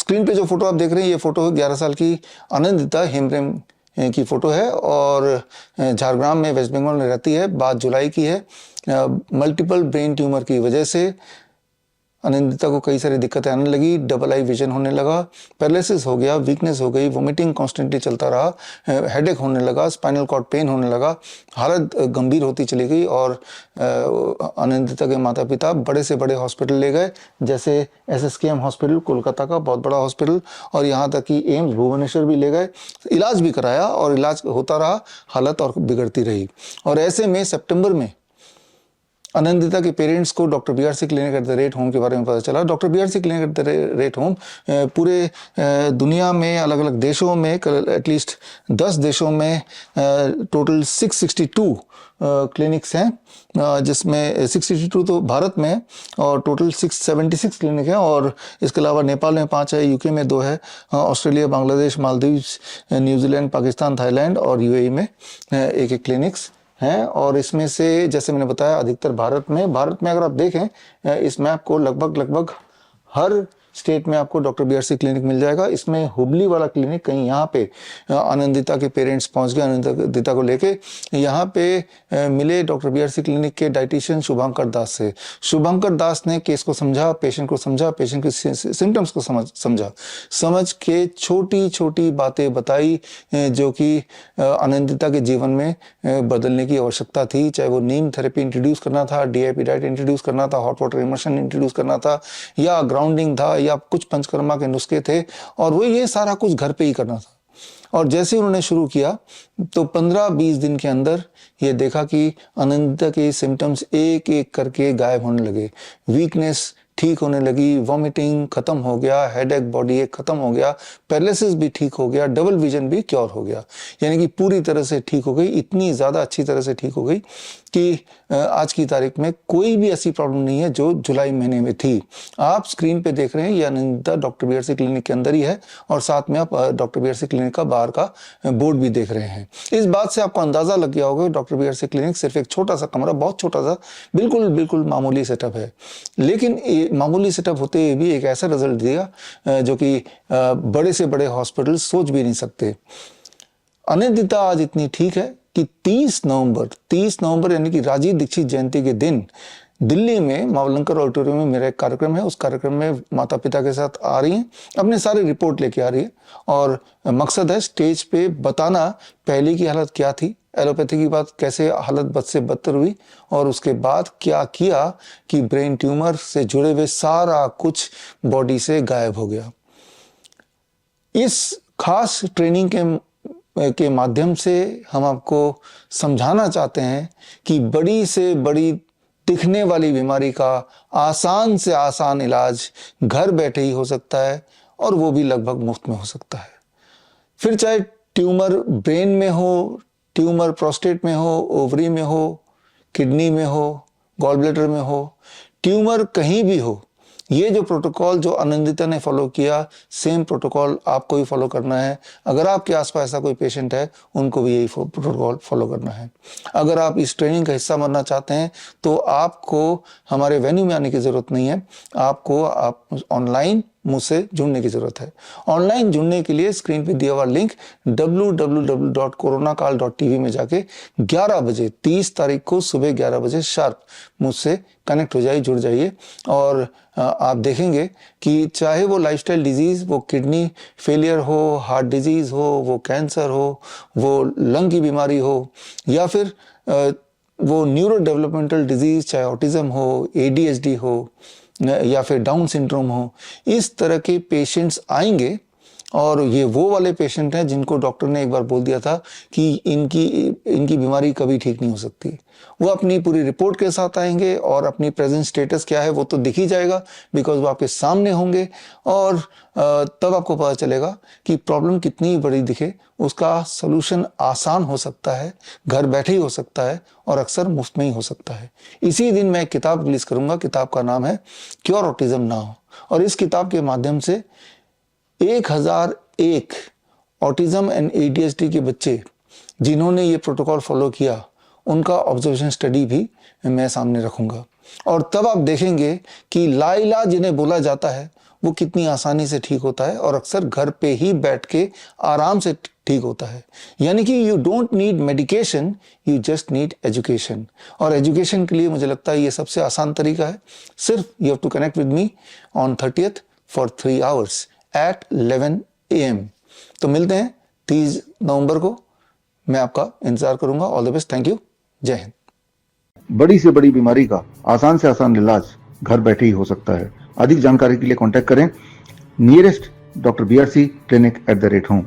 Screen पे जो photo आप देख रहे हैं ये फोटो 11 साल की आनंदिता हेम्ब्रम की फोटो है और झारग्राम में वेस्ट बंगाल में रहती है। बात जुलाई की है। मल्टीपल ब्रेन ट्यूमर की वजह से आनंदिता को कई सारी दिक्कतें आने लगी। डबल आई विजन होने लगा, पैरालिसिस हो गया, वीकनेस हो गई, वोमिटिंग कॉन्स्टेंटली चलता रहा, हेडेक होने लगा, स्पाइनल कॉर्ड पेन होने लगा, हालत गंभीर होती चली गई और आनंदिता के माता पिता बड़े से बड़े हॉस्पिटल ले गए, जैसे SSKM हॉस्पिटल कोलकाता का बहुत बड़ा हॉस्पिटल, और यहाँ तक कि एम्स भुवनेश्वर भी ले गए। इलाज भी कराया और इलाज होता रहा, हालत और बिगड़ती रही। और ऐसे में सितंबर में आनंदिता के पेरेंट्स को doctor BRC clinic at the rate home के बारे में पता चला। Doctor BRC clinic at the rate home पूरे दुनिया में अलग अलग देशों में एटलीस्ट 10 देशों में टोटल 662 क्लिनिक्स हैं, जिसमें 62 तो भारत में है और टोटल 676 क्लिनिक हैं। और इसके अलावा नेपाल में 5 है, UK में 2 है, Australia, Bangladesh, Maldives, New Zealand, Pakistan, Thailand और UAE में एक एक क्लिनिक्स हैं। और इसमें से जैसे मैंने बताया अधिकतर भारत में अगर आप देखें इस मैप को, लगभग हर स्टेट में आपको डॉक्टर BRC क्लिनिक मिल जाएगा। इसमें हुबली वाला क्लिनिक कहीं यहाँ पे आनंदिता के पेरेंट्स पहुँच गए आनंदिता को लेके। यहाँ पे मिले डॉक्टर BRC क्लिनिक के डाइटिशियन शुभंकर दास से। शुभंकर दास ने केस को समझा, पेशेंट को समझा, पेशेंट के सिम्टम्स को समझ के छोटी छोटी बातें बताई जो कि आनंदिता के जीवन में बदलने की आवश्यकता थी। चाहे वो नीम थेरेपी इंट्रोड्यूस करना था, DIP डाइट इंट्रोड्यूस करना था, हॉट वाटर इमर्शन इंट्रोड्यूस करना था, या ग्राउंडिंग था, या कुछ पंचकर्मा के नुस्खे थे, और वो ये सारा कुछ घर पे ही करना था। और जैसे उन्होंने शुरू किया तो 15-20 दिन के अंदर ये देखा कि आनंदिता के सिम्टम्स एक एक करके गायब होने लगे। वीकनेस ठीक होने लगी, वॉमिटिंग खत्म हो गया, हेडेक, बॉडी एक खत्म हो गया, पैरालिसिस भी ठीक हो गया, डबल विजन भी क्योर हो गया। यानी कि पूरी तरह से ठीक हो गई, इतनी ज़्यादा अच्छी तरह से ठीक हो गई कि आज की तारीख में कोई भी ऐसी प्रॉब्लम नहीं है जो जुलाई महीने में थी। आप स्क्रीन पे देख रहे हैं ये आनंदिता डॉक्टर BRC क्लिनिक के अंदर ही है, और साथ में आप डॉक्टर BRC क्लिनिक का बाहर का बोर्ड भी देख रहे हैं। इस बात से आपको अंदाजा लग गया होगा डॉक्टर BRC क्लिनिक सिर्फ एक छोटा सा कमरा, बहुत छोटा सा, बिल्कुल मामूली सेटअप है, लेकिन मामूली सेटअप होते हुए भी एक ऐसा रिजल्ट दिया जो कि बड़े से बड़े हॉस्पिटल सोच भी नहीं सकते। आनंदिता आज इतनी ठीक है कि 30 नवंबर यानी कि राजीव दीक्षित जयंती के दिन दिल्ली में मावलंकर ऑडिटोरियम में मेरा एक कार्यक्रम है। उस कार्यक्रम में माता पिता के साथ आ रही हैं, अपने सारे रिपोर्ट लेके आ रही है, और मकसद है स्टेज पे बताना पहले की हालत क्या थी, एलोपैथी की बात कैसे हालत बद से बदतर हुई, और उसके बाद क्या किया कि ब्रेन ट्यूमर से जुड़े हुए सारा कुछ बॉडी से गायब हो गया। इस खास ट्रेनिंग के माध्यम से हम आपको समझाना चाहते हैं कि बड़ी से बड़ी दिखने वाली बीमारी का आसान से आसान इलाज घर बैठे ही हो सकता है, और वो भी लगभग मुफ्त में हो सकता है। फिर चाहे ट्यूमर ब्रेन में हो, ट्यूमर प्रोस्टेट में हो, ओवरी में हो, किडनी में हो, गॉल ब्लैडर में हो, ट्यूमर कहीं भी हो, ये जो प्रोटोकॉल जो आनंदिता ने फॉलो किया, सेम प्रोटोकॉल आपको भी फॉलो करना है। अगर आपके आसपास ऐसा कोई पेशेंट है, उनको भी यही प्रोटोकॉल फॉलो करना है। अगर आप इस ट्रेनिंग का हिस्सा बनना चाहते हैं तो आपको हमारे वेन्यू में आने की ज़रूरत नहीं है, आपको ऑनलाइन मुझसे जुड़ने की जरूरत है। ऑनलाइन जुड़ने के लिए स्क्रीन पे दिया हुआ लिंक www.coronakal.tv में जाके 11 बजे 30 तारीख को सुबह 11 बजे शार्प मुझसे कनेक्ट हो जाइए, जुड़ जाइए, और आप देखेंगे कि चाहे वो लाइफस्टाइल डिजीज़, वो किडनी फेलियर हो, हार्ट डिजीज़ हो, वो कैंसर हो, वो लंग की बीमारी हो, या फिर वो न्यूरो डेवलपमेंटल डिजीज़, चाहे ऑटिज्म हो, ADHD हो, या फिर डाउन सिंड्रोम हो, इस तरह के पेशेंट्स आएंगे। और ये वो वाले पेशेंट हैं जिनको डॉक्टर ने एक बार बोल दिया था कि इनकी बीमारी कभी ठीक नहीं हो सकती। वो अपनी पूरी रिपोर्ट के साथ आएंगे, और अपनी प्रेजेंट स्टेटस क्या है वो तो दिख ही जाएगा, बिकॉज वो आपके सामने होंगे, और तब आपको पता चलेगा कि प्रॉब्लम कितनी बड़ी दिखे, उसका सोल्यूशन आसान हो सकता है, घर बैठे ही हो सकता है, और अक्सर मुफ्त में ही हो सकता है। इसी दिन मैं एक किताब रिलीज करूंगा, किताब का नाम है क्योर ऑटिज्म नाउ, और इस किताब के माध्यम से 1001 ऑटिज्म एंड ADHD के बच्चे जिन्होंने ये प्रोटोकॉल फॉलो किया, उनका ऑब्जर्वेशन स्टडी भी मैं सामने रखूंगा। और तब आप देखेंगे कि लाइलाज जिन्हें बोला जाता है वो कितनी आसानी से ठीक होता है और अक्सर घर पे ही बैठ के आराम से ठीक होता है। यानी कि you don't need medication, you just need education. और एजुकेशन के लिए मुझे लगता है ये सबसे आसान तरीका है। सिर्फ you have to connect with me on 30th for 3 hours at 11 AM। तो मिलते हैं 30 नवंबर को। मैं आपका इंतजार करूंगा। All the best. Thank you. जय हिंद। बड़ी से बड़ी बीमारी का आसान से आसान इलाज घर बैठे ही हो सकता है। अधिक जानकारी के लिए कांटेक्ट करें नियरेस्ट डॉक्टर BRC clinic@home।